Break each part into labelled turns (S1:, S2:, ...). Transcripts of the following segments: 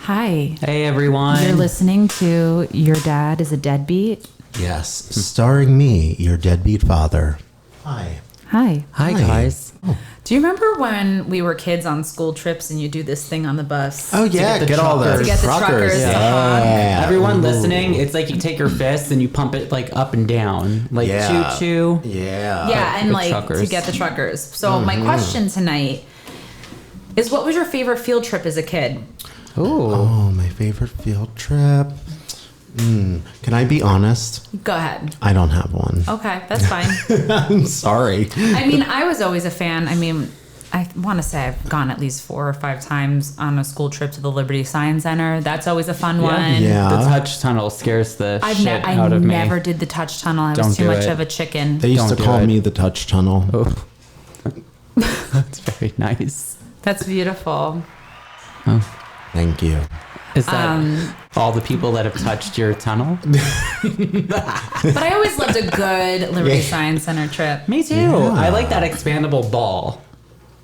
S1: Hi.
S2: Hey, everyone.
S1: You're listening to Your Dad is a Deadbeat.
S3: Yes, starring me, your deadbeat father. Hi.
S1: Hi.
S2: Hi, guys.
S1: Do you remember when we were kids on school trips and you do this thing on the bus?
S3: Oh yeah,
S2: get the
S3: get all the
S1: To get the truckers to honk?
S3: Yeah.
S2: Everyone
S3: Ooh.
S2: listening, it's like you take your fist and you pump it like up and down, like
S3: Yeah.
S2: choo choo.
S3: Yeah.
S1: Yeah, and
S2: the
S1: like
S2: truckers.
S1: to get the truckers. So my question tonight is, what was your favorite field trip as a kid?
S2: Ooh.
S3: Oh, my favorite field trip. Can I be honest?
S1: Go ahead.
S3: I don't have one.
S1: Okay, that's fine.
S3: I'm sorry.
S1: I mean, I was always a fan. I mean, I want to say I've gone at least 4 or 5 times on a school trip to the Liberty Science Center. That's always a fun one.
S3: Yeah.
S2: The touch tunnel scares the shit out
S1: I
S2: of me.
S1: never did the touch tunnel. I
S2: Don't
S1: was too
S2: do
S1: much
S2: it.
S1: of a chicken.
S3: They used
S2: Don't
S3: to
S2: do
S3: call
S2: it.
S3: me the touch tunnel.
S2: Oh. That's very nice.
S1: That's beautiful.
S3: Thank you.
S2: Is that all the people that have touched your tunnel?
S1: But I always loved a good Liberty
S3: Yeah.
S1: Science Center trip.
S2: Me too. I like that expandable ball.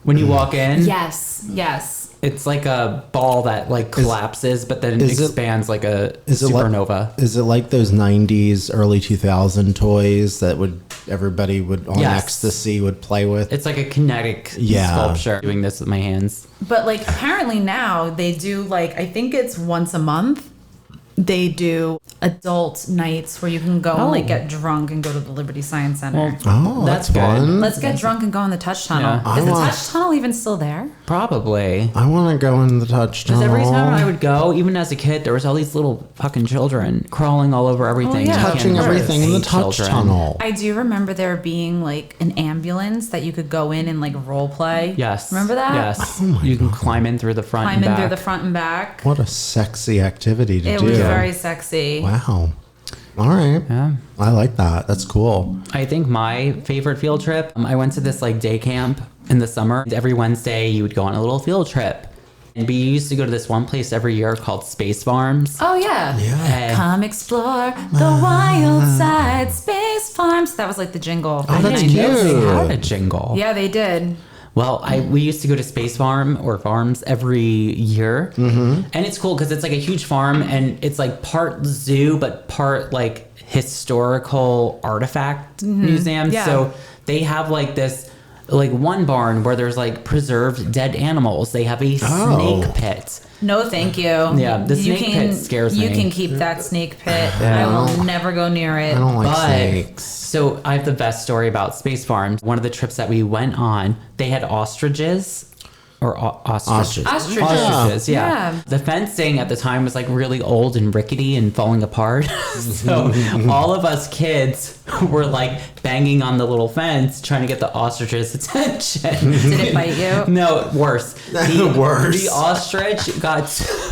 S2: When you walk in,
S1: Yes, yes.
S2: it's like a ball that like collapses, but then it
S3: is it-
S2: expands like a
S3: Is it like-
S2: supernova.
S3: Is it like those 90s, early 2000 toys that everybody would on
S2: Yes.
S3: ecstasy would play with?
S2: It's like a kinetic
S3: Yeah.
S2: sculpture. Doing this with my hands.
S1: But like apparently now they do like, I think it's once a month. They do adult nights where you can go and like get drunk and go to the Liberty Science Center.
S3: Oh, that's
S2: That's good.
S3: fun.
S1: Let's get drunk and go in the touch tunnel.
S2: Yeah.
S1: Is the
S3: I want-
S1: touch tunnel even still there?
S2: Probably.
S3: I want to go in the touch tunnel.
S2: Because every time I would go, even as a kid, there was all these little fucking children crawling all over everything.
S1: yeah.
S2: You can't
S3: touching
S2: resist
S3: everything in the
S2: eight
S3: touch
S2: children.
S3: tunnel.
S1: I do remember there being like an ambulance that you could go in and like role play.
S2: Yes.
S1: Remember that?
S2: Yes. You can climb in through the front
S1: Climb
S2: and
S1: in
S2: back.
S1: through the front and back.
S3: What a sexy activity to
S1: It
S3: do.
S1: was very sexy.
S3: Wow. All right.
S2: Yeah.
S3: I like that. That's cool.
S2: I think my favorite field trip, I went to this like day camp in the summer. Every Wednesday, you would go on a little field trip. And we used to go to this one place every year called Space Farms.
S1: Oh yeah.
S3: Yeah.
S2: And
S1: Come explore the wild side, Space Farms. That was like the jingle.
S3: Oh, that's
S2: I know they
S3: cute.
S2: had a jingle.
S1: Yeah, they did.
S2: Well, we used to go to Space Farm or farms every year. Mm-hmm. And it's cool because it's like a huge farm and it's like part zoo, but part like historical artifact museum.
S1: Yeah.
S2: So they have like this, like one barn where there's like preserved dead animals. They have a snake pit.
S1: No, thank you.
S2: Yeah, the snake pit scares
S1: You
S2: me.
S1: can keep that snake pit.
S2: Yeah.
S1: I will never go near it.
S3: I don't like
S2: But
S3: snakes.
S2: so I have the best story about Space Farms. One of the trips that we went on, they had ostriches. Or ostriches.
S1: Ostriches.
S2: Ostriches, yeah.
S1: Yeah.
S2: The fencing at the time was like really old and rickety and falling apart. So all of us kids were like banging on the little fence trying to get the ostrich's attention.
S1: Did it bite you?
S2: No, worse.
S3: Worse.
S2: The ostrich got.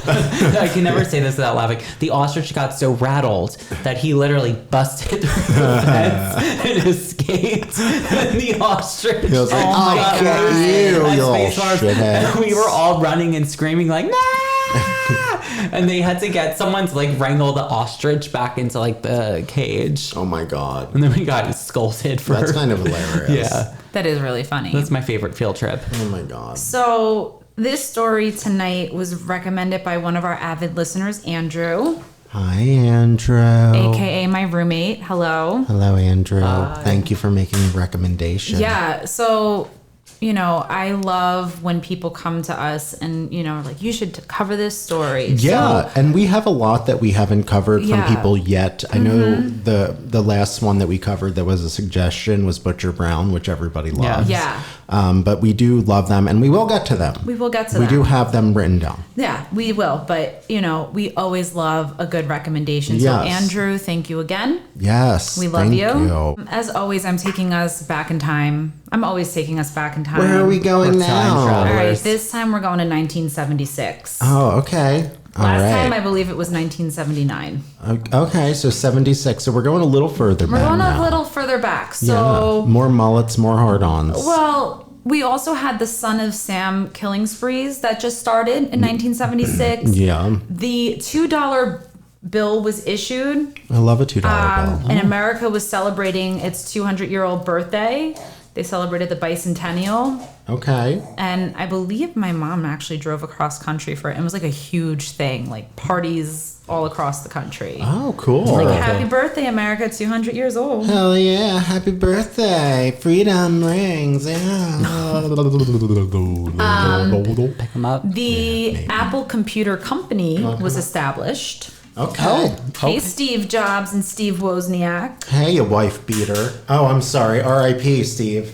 S2: I can never say this without laughing. The ostrich got so rattled that he literally busted through the fence and escaped. And the ostrich.
S3: He was like,
S1: Oh my
S3: "I'll
S1: God.
S3: get you,
S2: at
S3: you little
S2: Space Farms,
S3: shithead."
S2: and we were all running and screaming like, "Nah!" And they had to get someone to like wrangle the ostrich back into like the cage.
S3: Oh my God.
S2: And then we got scolded for.
S3: That's kind of hilarious.
S2: Yeah,
S1: That is really funny.
S2: that's my favorite field trip.
S3: Oh my God.
S1: So this story tonight was recommended by one of our avid listeners, Andrew,
S3: Hi, Andrew.
S1: aka my roommate. Hello.
S3: Hello, Andrew. Thank you for making a recommendation.
S1: Yeah. So, you know, I love when people come to us and, you know, like, you should cover this story.
S3: Yeah, and we have a lot that we haven't covered from
S1: Yeah.
S3: people yet. I know the last one that we covered that was a suggestion was Butcher Brown, which everybody loves.
S1: Yeah.
S3: But we do love them, and we will get to them.
S1: We will get to
S3: We
S1: them.
S3: do have them written down.
S1: Yeah, we will. But, you know, we always love a good recommendation. So,
S3: Yes.
S1: Andrew, thank you again.
S3: Yes,
S1: We love
S3: thank
S1: you. As always, I'm taking us back in time. I'm always taking us back in time.
S3: Where are we going
S2: We're time
S3: now?
S1: All right,
S2: travelers.
S1: this time we're going to 1976.
S3: Oh, okay. All
S1: Last
S3: right.
S1: time I believe it was 1979.
S3: Okay, so 76. So we're going a little further
S1: We're
S3: back
S1: going
S3: now.
S1: a little further back.
S3: Yeah.
S1: So,
S3: More mullets, more hard-ons.
S1: well, we also had the Son of Sam killing sprees that just started in 1976.
S3: Yeah,
S1: The $2 bill was issued,
S3: I love a $2 bill.
S1: and America was celebrating its 200-year-old birthday. They celebrated the bicentennial.
S3: Okay.
S1: And I believe my mom actually drove across country for it. It was like a huge thing, like parties all across the country.
S3: Oh, cool.
S1: Like, happy birthday, America, 200 years old.
S3: Hell yeah. Happy birthday. Freedom rings. Yeah.
S2: Pick them up.
S1: The Apple Computer Company was established.
S3: Okay.
S1: Hey, Steve Jobs and Steve Wozniak.
S3: Hey, you wife beater. Oh, I'm sorry. R.I.P., Steve.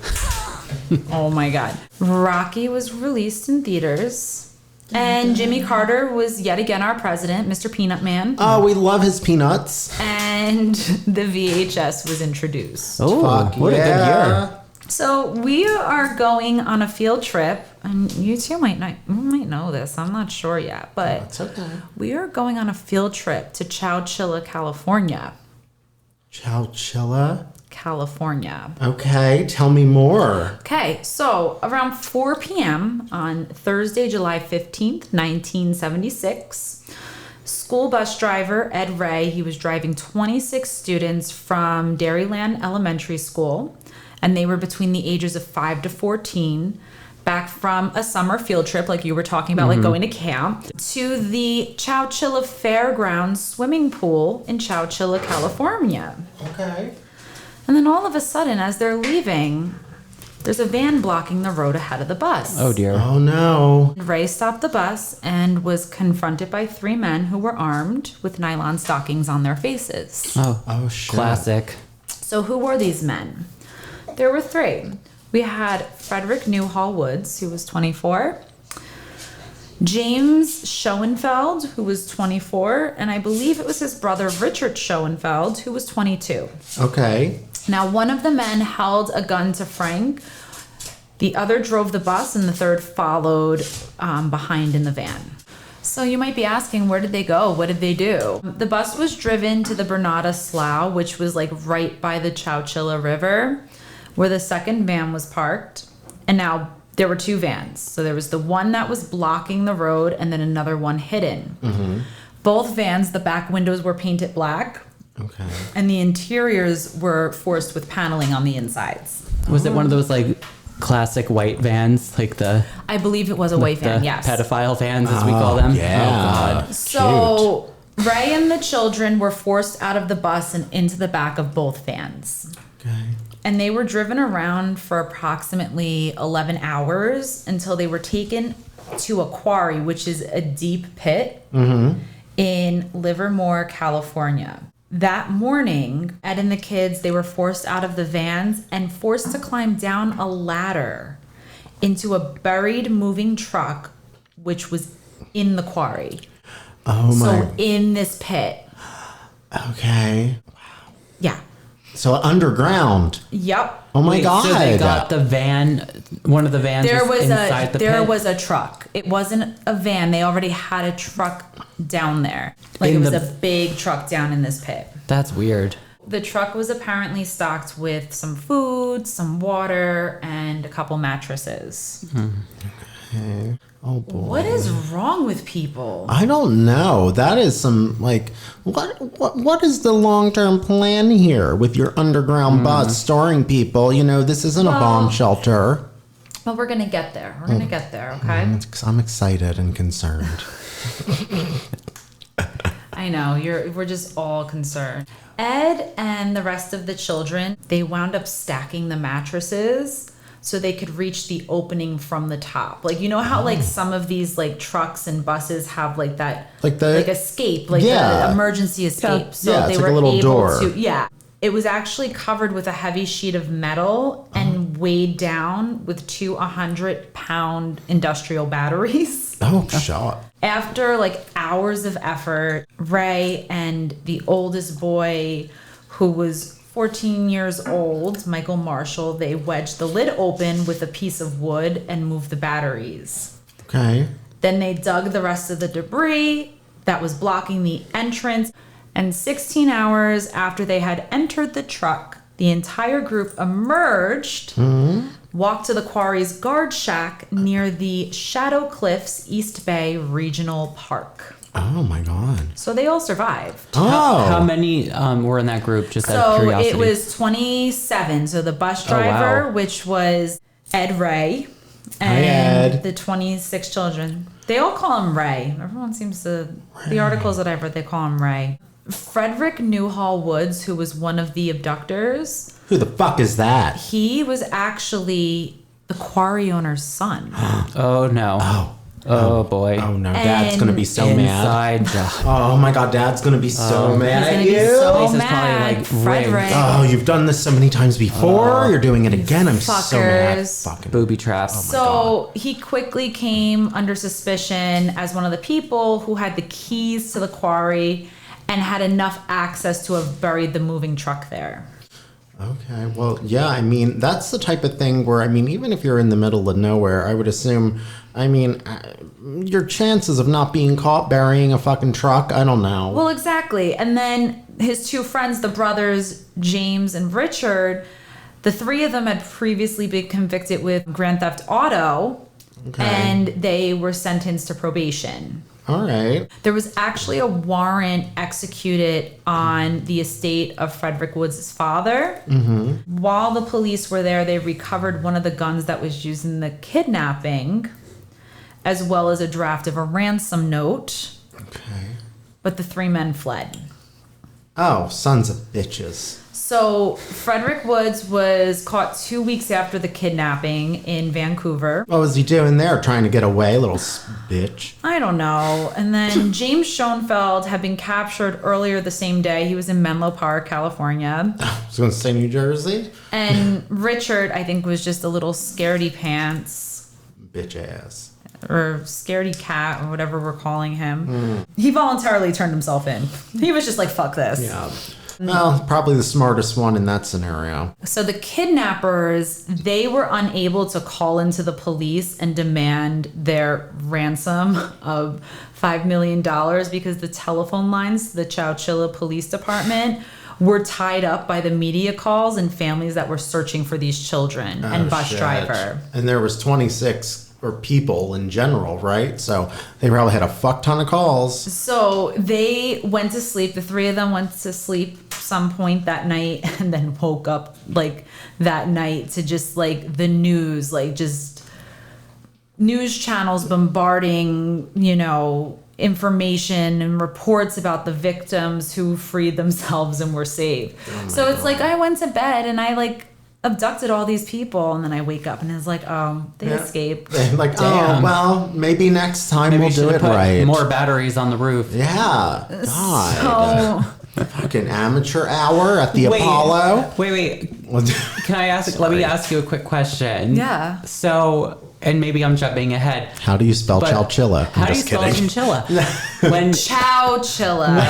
S1: Oh my God. Rocky was released in theaters. And Jimmy Carter was yet again our president, Mr. Peanut Man.
S3: Oh, we love his peanuts.
S1: And the VHS was introduced.
S2: Oh, what a good year.
S1: So we are going on a field trip, and you two might know this. I'm not sure yet, but
S3: It's okay.
S1: we are going on a field trip to Chowchilla, California.
S3: Chowchilla?
S1: California.
S3: Okay, tell me more.
S1: Okay, so around 4 p.m. on Thursday, July 15th, 1976, school bus driver Ed Ray, he was driving 26 students from Dairyland Elementary School, and they were between the ages of 5 to 14, back from a summer field trip, like you were talking about, like going to camp, to the Chowchilla Fairgrounds swimming pool in Chowchilla, California.
S3: Okay.
S1: And then all of a sudden, as they're leaving, there's a van blocking the road ahead of the bus.
S2: Oh, dear.
S3: Oh, no.
S1: Ray stopped the bus and was confronted by 3 men who were armed with nylon stockings on their faces.
S3: Oh, shit.
S2: Classic.
S1: So who were these men? There were 3. We had Frederick Newhall Woods, who was 24, James Schoenfeld, who was 24, and I believe it was his brother Richard Schoenfeld, who was 22.
S3: Okay.
S1: Now, one of the men held a gun to Frank, the other drove the bus, and the third followed behind in the van. So you might be asking, where did they go? What did they do? The bus was driven to the Bernada Slough, which was like right by the Chowchilla River, where the second van was parked. And now there were 2 vans. So there was the one that was blocking the road and then another one hidden. Mm-hmm. Both vans, the back windows were painted black.
S3: Okay.
S1: And the interiors were forced with paneling on the insides.
S2: Was it one of those like classic white vans, like the
S1: I believe it was a white van, yes.
S2: pedophile vans as we call them?
S3: Yeah.
S2: Oh God.
S1: So Ray and the children were forced out of the bus and into the back of both vans.
S3: Okay.
S1: And they were driven around for approximately 11 hours until they were taken to a quarry, which is a deep pit in Livermore, California. That morning, Ed and the kids, they were forced out of the vans and forced to climb down a ladder into a buried moving truck, which was in the quarry.
S3: Oh, my.
S1: So in this pit.
S3: Okay.
S1: Yeah.
S3: So underground.
S1: Yep.
S3: Oh, my
S2: Wait,
S3: God.
S2: So they got the van, one of the vans
S1: There was
S2: inside the pit?
S1: was a truck. It wasn't a van. They already had a truck down there. Like
S2: In
S1: it was
S2: the-
S1: a big truck down in this pit.
S2: That's weird.
S1: The truck was apparently stocked with some food, some water, and a couple mattresses.
S3: Okay. Oh, boy.
S1: What is wrong with people?
S3: I don't know. That is some, like, what is the long-term plan here with your underground bus storing people? You know, this isn't a bomb shelter.
S1: Well, we're going to get there. We're going to get there, okay?
S3: I'm excited and concerned.
S1: I know, we're just all concerned. Ed and the rest of the children, they wound up stacking the mattresses so they could reach the opening from the top. Like, you know how like some of these like trucks and buses have like that
S3: Like
S1: escape, like the emergency escape. So
S3: yeah,
S1: they
S3: it's like
S1: were
S3: a little
S1: able
S3: door.
S1: to it was actually covered with a heavy sheet of metal and weighed down with 2 100-pound industrial batteries.
S3: Oh, shot.
S1: After like hours of effort, Ray and the oldest boy, who was 14 years old, Michael Marshall, they wedged the lid open with a piece of wood and moved the batteries.
S3: Okay.
S1: Then they dug the rest of the debris that was blocking the entrance. And 16 hours after they had entered the truck, the entire group emerged walked to the quarry's guard shack near the Shadow Cliffs East Bay Regional Park.
S3: Oh my God.
S1: So they all survived.
S3: Oh.
S2: How many were in that group? Just out of
S1: So
S2: curiosity.
S1: it was 27. So the bus driver,
S2: wow.
S1: which was Ed Ray, and
S3: Hi, Ed.
S1: the 26 children. They all call him Ray. Everyone seems to, the articles that I've read, they call him Ray. Frederick Newhall Woods, who was one of the abductors,
S3: Who the fuck is that?
S1: he was actually the quarry owner's son.
S2: Oh no. Oh boy.
S3: Oh no, Dad's gonna be so mad.
S2: Inside job.
S3: Oh my God, Dad's gonna be so mad
S1: He's
S3: at
S1: gonna be
S3: you.
S1: so
S2: Place is
S1: mad.
S2: probably, like,
S1: Frederick.
S2: rigged.
S3: Oh, you've done this so many times before. You're doing it again. I'm so mad.
S1: Fuckers.
S3: Fucking.
S2: Booby traps.
S1: So he quickly came under suspicion as one of the people who had the keys to the quarry and had enough access to have buried the moving truck there.
S3: Okay, well, yeah, I mean, that's the type of thing where, I mean, even if you're in the middle of nowhere, I would assume, I mean, your chances of not being caught burying a fucking truck, I don't know.
S1: Well, exactly. And then his two friends, the brothers, James and Richard, the three of them had previously been convicted with Grand Theft Auto, and they were sentenced to probation.
S3: All right.
S1: There was actually a warrant executed on the estate of Frederick Woods' father. Mm-hmm. While the police were there, they recovered one of the guns that was used in the kidnapping, as well as a draft of a ransom note.
S3: Okay.
S1: But the three men fled.
S3: Oh, sons of bitches.
S1: So Frederick Woods was caught 2 weeks after the kidnapping in Vancouver.
S3: What was he doing there? Trying to get away, little bitch.
S1: I don't know. And then James Schoenfeld had been captured earlier the same day. He was in Menlo Park, California.
S3: I was going to say New Jersey.
S1: And Richard, I think, was just a little scaredy pants
S3: Bitch ass.
S1: or scaredy cat or whatever we're calling him. He voluntarily turned himself in. He was just like, fuck this.
S3: Yeah. Well, probably the smartest one in that scenario.
S1: So the kidnappers, they were unable to call into the police and demand their ransom of $5 million because the telephone lines to the Chowchilla Police Department were tied up by the media calls and families that were searching for these children and bus
S3: Shit.
S1: driver.
S3: And there was 26 or people in general, right? So they probably had a fuck ton of calls.
S1: So they went to sleep. The three of them went to sleep some point that night and then woke up like that night to just like the news, like just news channels bombarding, you know, information and reports about the victims who freed themselves and were saved. So it's like I went to bed and I like abducted all these people and then I wake up and it's like, oh, they escaped.
S3: Like,
S2: Damn.
S3: oh, well, maybe next time
S2: Maybe
S3: we'll
S2: we
S3: do
S2: should
S3: it
S2: have put
S3: right.
S2: more batteries on the roof.
S3: Yeah. God.
S1: So
S3: Fucking amateur hour at the
S2: Wait.
S3: Apollo.
S2: Wait. Can I ask? Let me ask you a quick question.
S1: Yeah.
S2: So, and maybe I'm jumping ahead.
S3: How do you spell
S2: But
S3: Chowchilla?
S2: How
S3: I'm
S2: do you
S3: just
S2: spell
S3: kidding.
S2: chinchilla? When
S1: Chowchilla.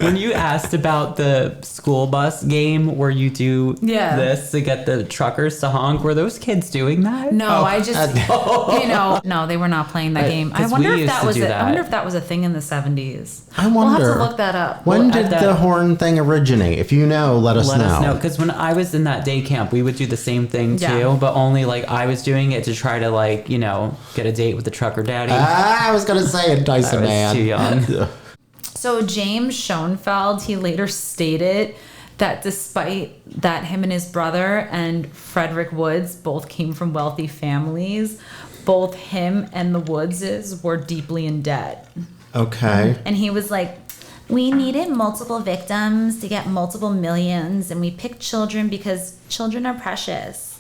S2: when you asked about the school bus game where you do
S1: Yeah.
S2: this to get the truckers to honk, were those kids doing that?
S1: No, I just, you know, no, they were not playing that game. I
S2: 'cause
S1: wonder
S2: we
S1: if that
S2: used to
S1: was
S2: do
S1: I
S2: that.
S1: wonder if that was a thing in the 70s.
S3: I
S1: We'll have
S3: wonder.
S1: to look that up.
S3: When
S2: Well,
S3: did
S2: at that-
S3: the horn thing originate? If you know, let us
S2: Let
S3: know.
S2: us know, because when I was in that day camp, we would do the same thing too,
S1: Yeah.
S2: but only like I was doing it to try to like get a date with the trucker daddy.
S3: I was going to say entice
S2: I
S3: a
S2: was
S3: man.
S2: too young.
S1: So James Schoenfeld, he later stated that despite that him and his brother and Frederick Woods both came from wealthy families, both him and the Woodses were deeply in debt.
S3: Okay.
S1: And he was like, we needed multiple victims to get multiple millions, and we picked children because children are precious.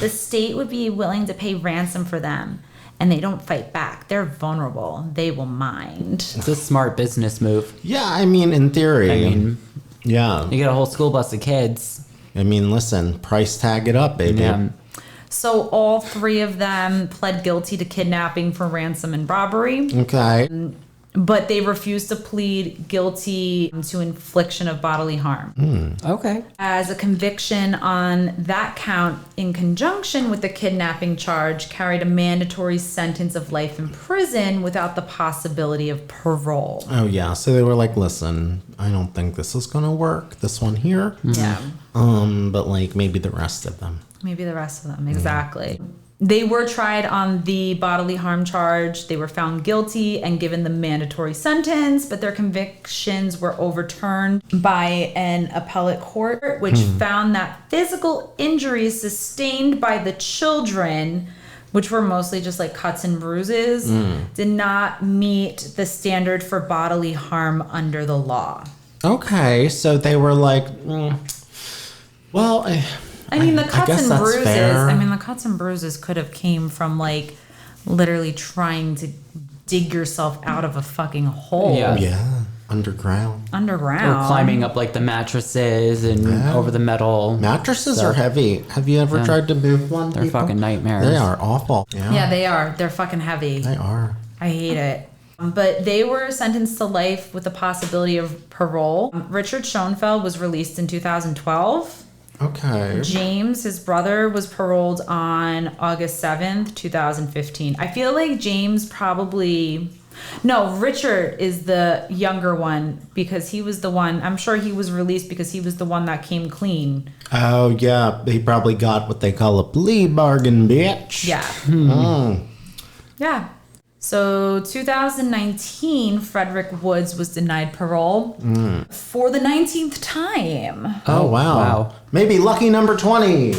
S1: The state would be willing to pay ransom for them, and they don't fight back. They're vulnerable. They will mind.
S2: It's a smart business move.
S3: Yeah, I mean, in theory.
S2: I mean,
S3: yeah.
S2: you get a whole school bus of kids.
S3: I mean, listen, price tag it up, baby.
S2: Yeah.
S1: So all three of them pled guilty to kidnapping for ransom and robbery,
S3: Okay.
S1: but they refused to plead guilty to infliction of bodily harm.
S2: Okay.
S1: As a conviction on that count, in conjunction with the kidnapping charge, carried a mandatory sentence of life in prison without the possibility of parole.
S3: Oh, yeah. So they were like, listen, I don't think this is going to work. This one here.
S1: Yeah.
S3: But like maybe the rest of them.
S1: Maybe the rest of them. Exactly. They were tried on the bodily harm charge. They were found guilty and given the mandatory sentence, but their convictions were overturned by an appellate court, which found that physical injuries sustained by the children, which were mostly just like cuts and bruises, did not meet the standard for bodily harm under the law.
S3: Okay, so they were like, well,
S1: I mean, the cuts
S3: guess
S1: and
S3: that's
S1: bruises.
S3: fair.
S1: I mean, the cuts and bruises could have came from like literally trying to dig yourself out of a fucking hole
S3: yeah, underground.
S1: underground.
S2: Or climbing up like the mattresses and over the metal.
S3: Mattresses
S2: stuff.
S3: are heavy. Have you ever tried to move one?
S2: They're
S3: people?
S2: fucking nightmares.
S3: They are awful.
S1: Yeah, they are. They're fucking heavy.
S3: They are.
S1: I hate it. But they were sentenced to life with the possibility of parole. Richard Schoenfeld was released in 2012.
S3: Okay.
S1: James, his brother, was paroled on August 7th, 2015. I feel like James probably... No, Richard is the younger one because he was the one... I'm sure he was released because he was the one that came clean.
S3: Oh, yeah. He probably got what they call a plea bargain, bitch.
S1: Yeah. Yeah. So 2019, Frederick Woods was denied parole for the 19th time.
S3: Oh, wow. Maybe lucky number 20.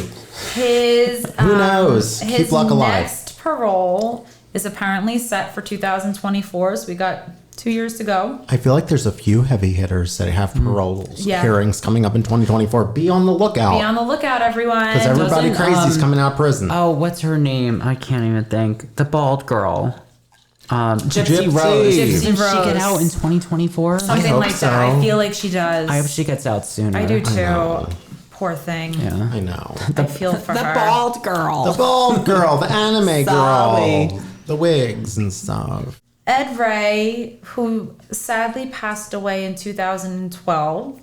S1: His
S3: Who knows?
S1: His
S3: Keep luck alive.
S1: next parole is apparently set for 2024, so we got 2 years to go.
S3: I feel like there's a few heavy hitters that have parole hearings coming up in 2024. Be on the lookout.
S1: Be on the lookout, everyone.
S3: Because everybody
S2: Doesn't,
S3: crazy's coming out of prison.
S2: Oh, what's her name? I can't even think. The bald girl. Gypsy
S3: Gypsy.
S2: Rose.
S1: Gypsy
S2: Didn't she
S1: Rose.
S2: get out in 2024?
S1: Something
S3: hope
S1: like
S3: so.
S1: that. I feel like she does.
S2: I hope she gets out sooner.
S1: I do too.
S3: know.
S1: Poor thing.
S2: Yeah.
S3: I know.
S1: I feel for her.
S2: bald girl.
S3: The bald girl, the anime
S2: Sorry.
S3: girl, the wigs and stuff.
S1: Ed Ray, who sadly passed away in 2012,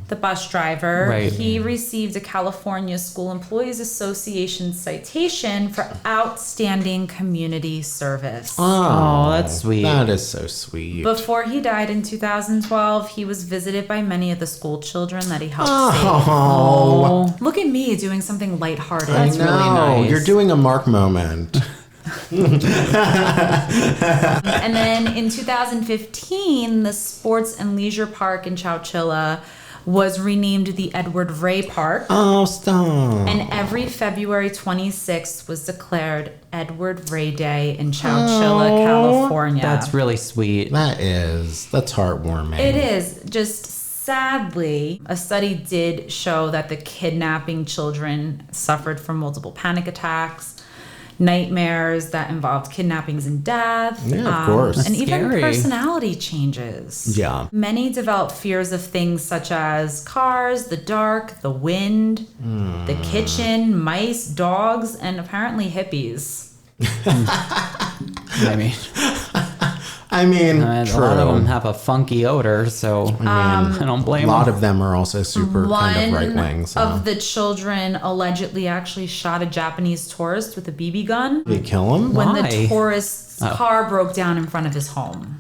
S1: the bus driver,
S2: Right.
S1: he received a California School Employees Association citation for outstanding community service.
S2: Oh, that's sweet.
S3: That is so sweet.
S1: Before he died in 2012, he was visited by many of the school children that he helped
S3: Oh,
S1: save. Look at me doing something lighthearted.
S3: I
S2: That's
S3: know.
S2: really nice.
S3: You're doing a Mark moment.
S1: And then in 2015, the Sports and Leisure Park in Chowchilla was renamed the Edward Ray Park.
S3: Oh, stop.
S1: And every February 26th was declared Edward Ray Day in Chowchilla, California.
S2: That's really sweet.
S3: That's heartwarming.
S1: It is. Just sadly, a study did show that the kidnapping children suffered from multiple panic attacks, nightmares that involved kidnappings and death.
S3: Yeah, of course.
S1: And even
S2: Scary.
S1: personality changes.
S3: Yeah.
S1: Many developed fears of things such as cars, the dark, the wind, the kitchen, mice, dogs, and apparently hippies.
S2: I mean,
S3: I mean,
S2: a
S3: true.
S2: lot of them have a funky odor, so I don't blame
S3: A lot
S2: them.
S3: of them are also super kind of right
S1: One
S3: wing. So.
S1: of the children allegedly actually shot a Japanese tourist with a BB gun
S3: Did you kill him?
S1: when
S2: Why?
S1: the tourist's car broke down in front of his home.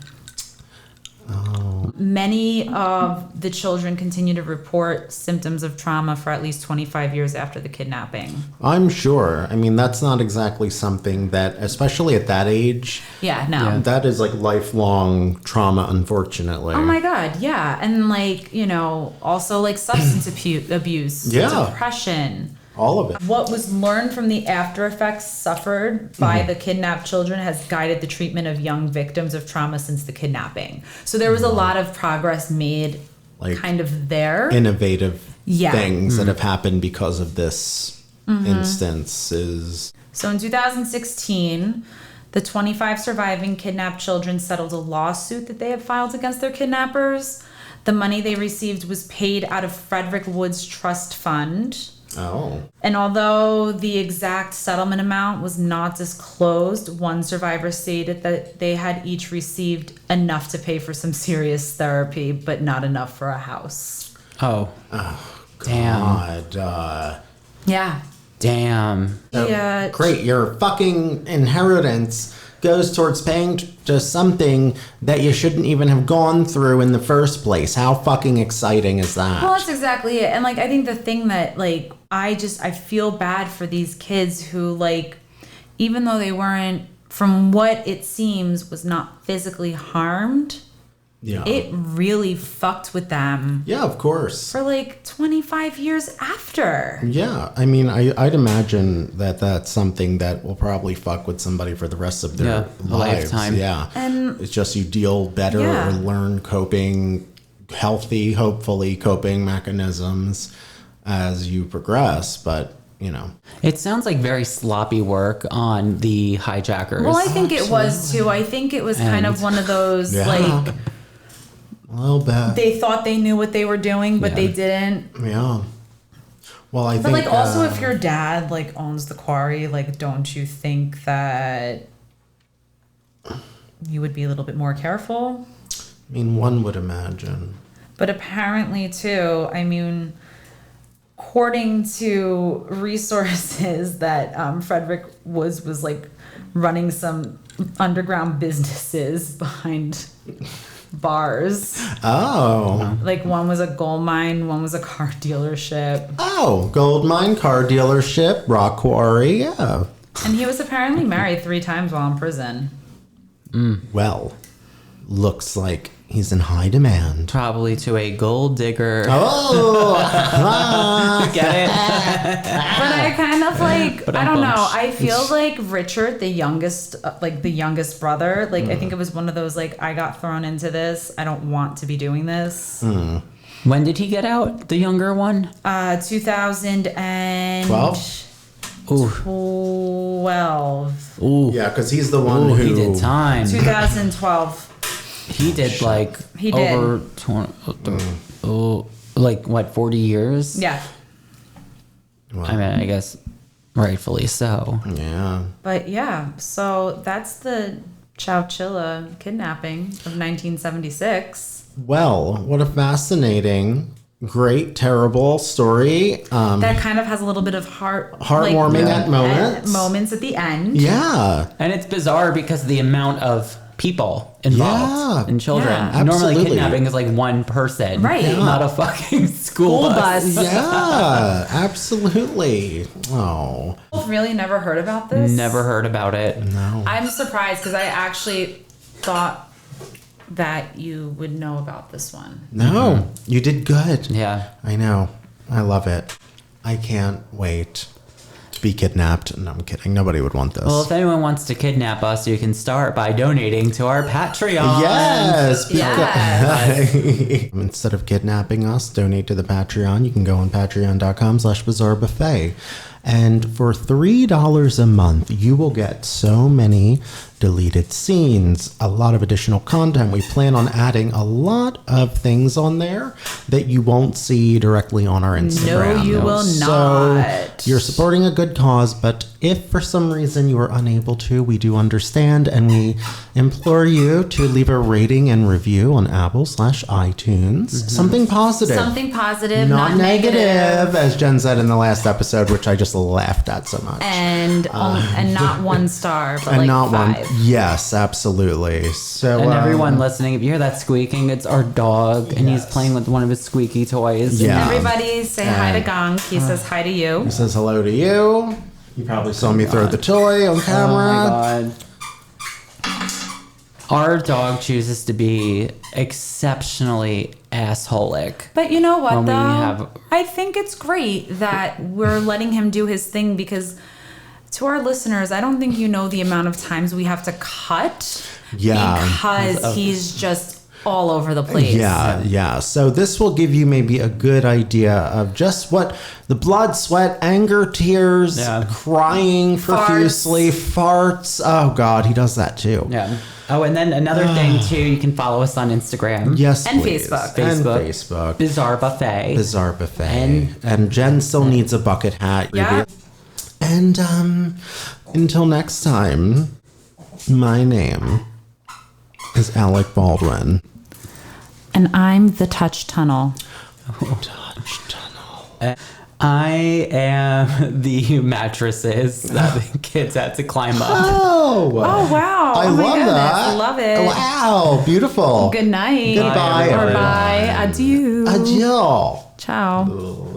S1: Many of the children continue to report symptoms of trauma for at least 25 years after the kidnapping.
S3: I'm sure. I mean, that's not exactly something that, especially at that age,
S1: Yeah, no.
S3: that is like lifelong trauma, unfortunately.
S1: Oh my God, yeah. And like, you know, also like substance abuse,
S3: Yeah.
S1: depression.
S3: All of it.
S1: What was learned from the after effects suffered by the kidnapped children has guided the treatment of young victims of trauma since the kidnapping. So there was a lot of progress made
S3: Like,
S1: kind of there.
S3: Innovative
S1: Yeah.
S3: things that have happened because of this instance is...
S1: So in 2016, the 25 surviving kidnapped children settled a lawsuit that they had filed against their kidnappers. The money they received was paid out of Frederick Woods Trust Fund.
S3: Oh.
S1: And although the exact settlement amount was not disclosed, one survivor stated that they had each received enough to pay for some serious therapy, but not enough for a house.
S2: Oh. Damn.
S3: God.
S1: Yeah.
S2: Damn.
S1: Yeah.
S3: Great, your fucking inheritance goes towards paying to something that you shouldn't even have gone through in the first place. How fucking exciting is that?
S1: Well, that's exactly it. And like, I think the thing that like, I feel bad for these kids who like, even though they weren't, from what it seems, was not physically harmed.
S3: Yeah.
S1: It really fucked with them.
S3: Yeah, of course.
S1: For like 25 years after.
S3: Yeah, I mean, I'd imagine that that's something that will probably fuck with somebody for the rest of their lives.
S2: Lifetime.
S3: Yeah,
S1: And
S3: it's just you deal better
S1: Yeah.
S3: or learn healthy, hopefully coping mechanisms as you progress. But you know,
S2: It sounds like very sloppy work on the hijackers.
S1: well, I think it was too. I think it was kind of one of those
S3: Yeah.
S1: like
S3: a little bit.
S1: they thought they knew what they were doing, but they didn't.
S3: Yeah. Well, I
S1: But
S3: think.
S1: like also if your dad like owns the quarry, like don't you think that you would be a little bit more careful?
S3: I mean, one would imagine.
S1: But apparently too, I mean, according to resources that Frederick Woods was like running some underground businesses behind bars.
S3: Oh.
S1: Like one was a gold mine, one was a car dealership.
S3: Oh, gold mine, car dealership, rock quarry. Yeah.
S1: And he was apparently married 3 times while in prison.
S3: Well, looks like he's in high demand.
S2: Probably to a gold digger.
S3: Oh,
S2: Get it?
S1: But I kind of like,
S2: But
S1: I
S2: I'm
S1: don't know.
S2: bummed.
S1: I feel like Richard, the youngest, like the youngest brother, like I think it was one of those like, I got thrown into this. I don't want to be doing this.
S2: When did he get out? The younger one?
S1: 2012.
S2: Ooh. Ooh.
S3: yeah, because he's the one
S2: Ooh,
S3: who
S2: he did time.
S1: 2012.
S2: He did like
S1: He did.
S2: over 20, like what, 40 years?
S1: Yeah.
S2: I mean, I guess rightfully so.
S3: Yeah.
S1: But yeah, so that's the Chowchilla Kidnapping of 1976.
S3: Well, what a fascinating, great, terrible story.
S1: That kind of has a little bit of
S3: Heartwarming at moments.
S1: Moments at the end.
S3: Yeah.
S2: And it's bizarre because of the amount of people involved
S3: Yeah.
S2: and children.
S1: Yeah.
S2: Normally
S3: Absolutely.
S2: kidnapping is like one person.
S1: Right. Yeah.
S2: Not a fucking school bus.
S3: Yeah, absolutely. Oh,
S1: I've really never heard about this.
S2: Never heard about it.
S3: no.
S1: I'm surprised because I actually thought that you would know about this one.
S3: No, you did good.
S2: Yeah.
S3: I know. I love it. I can't wait to be kidnapped. No, I'm kidding. Nobody would want this.
S2: Well, if anyone wants to kidnap us, you can start by donating to our Patreon.
S3: Yes.
S1: Yes.
S3: Instead of kidnapping us, donate to the Patreon. You can go on patreon.com/bizarrebuffet. And for $3 a month, you will get so many deleted scenes, a lot of additional content. We plan on adding a lot of things on there that you won't see directly on our Instagram.
S1: No, you will
S3: So
S1: not.
S3: you're supporting a good cause, but if for some reason you are unable to, we do understand, and we implore you to leave a rating and review on Apple/iTunes. Something positive.
S1: Something positive,
S3: not negative, as Jen said in the last episode, which I just laughed at so much.
S1: And not 1 star, but
S3: And
S1: like
S3: not
S1: 5.
S3: one. Yes, absolutely. So
S2: And everyone listening, if you hear that squeaking, it's our dog, and he's
S3: Yes.
S2: playing with one of his squeaky toys.
S3: Yeah.
S1: Everybody say hi to Gong. He says hi to you.
S3: says hello to you. You probably saw me throw the toy on
S2: Oh
S3: camera.
S2: my god. Our dog chooses to be exceptionally assholic.
S1: But you know what,
S2: When we
S1: though?
S2: have-
S1: I think it's great that we're letting him do his thing because to our listeners, I don't think you know the amount of times we have to cut
S3: Yeah.
S1: because he's just all over the place.
S3: Yeah. So this will give you maybe a good idea of just what the blood, sweat, anger, tears,
S2: Yeah.
S3: crying profusely, farts. Oh God, he does that too.
S2: Yeah. Oh, and then another thing too, you can follow us on Instagram.
S3: Yes,
S1: And
S3: please.
S1: Facebook.
S3: And
S2: Facebook.
S3: Facebook.
S2: Bizarre Buffet.
S3: Bizarre Buffet. And Jen still needs a bucket hat.
S1: Yeah.
S3: And until next time, my name is Alec Baldwin.
S1: And I'm the touch tunnel.
S3: Touch tunnel.
S2: I am the mattresses that the kids had to climb up.
S3: Oh.
S1: Oh, wow. Wow.
S3: I
S1: Oh my
S3: love
S1: goodness.
S3: that.
S1: Love it.
S3: Wow, beautiful.
S1: Good night.
S3: Goodbye,
S1: Or
S3: everyone.
S1: bye. Adieu.
S3: Adieu.
S1: Ciao.
S3: Ugh.